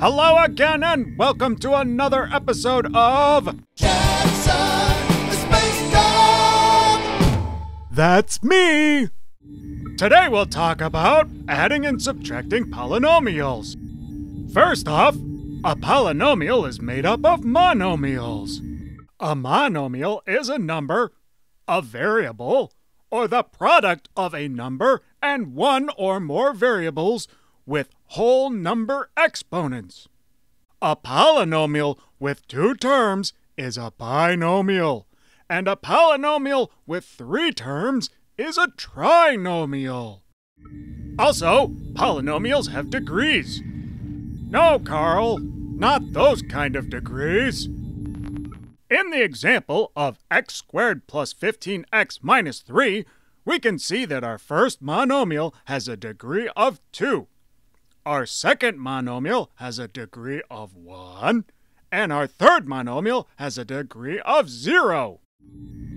Hello again, and welcome to another episode of Jackson, the Space Dog! That's Me! Today we'll talk about adding and subtracting polynomials. First off, a polynomial is made up of monomials. A monomial is a number, a variable, or the product of a number and one or more variables with whole number exponents. A polynomial with two terms is a binomial, and a polynomial with three terms is a trinomial. Also, polynomials have degrees. No, Carl, not those kind of degrees. In the example of x squared plus 15x minus 3, we can see that our first monomial has a degree of 2. Our second monomial has a degree of 1, and our third monomial has a degree of 0.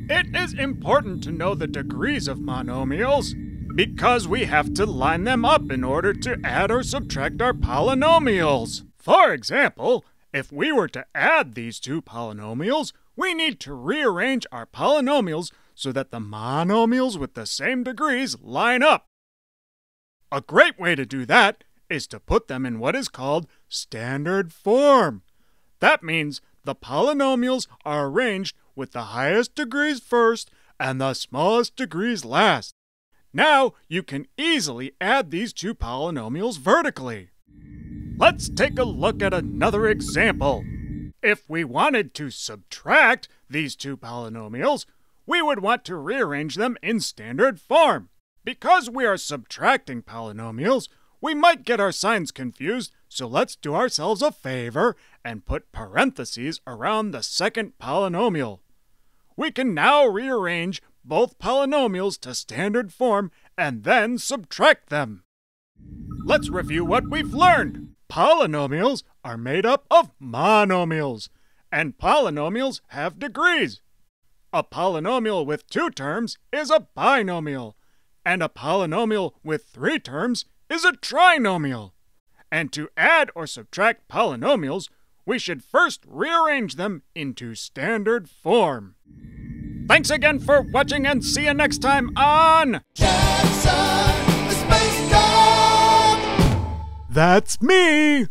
It is important to know the degrees of monomials because we have to line them up in order to add or subtract our polynomials. For example, if we were to add these two polynomials, we need to rearrange our polynomials so that the monomials with the same degrees line up. A great way to do that is to put them in what is called standard form. That means the polynomials are arranged with the highest degrees first and the smallest degrees last. Now you can easily add these two polynomials vertically. Let's take a look at another example. If we wanted to subtract these two polynomials, we would want to rearrange them in standard form. Because we are subtracting polynomials, we might get our signs confused, so let's do ourselves a favor and put parentheses around the second polynomial. We can now rearrange both polynomials to standard form and then subtract them. Let's review what we've learned. Polynomials are made up of monomials, and polynomials have degrees. A polynomial with two terms is a binomial, and a polynomial with three terms is a trinomial. And to add or subtract polynomials, we should first rearrange them into standard form. Thanks again for watching, and see you next time on Jackson, the Space Dog! That's Me!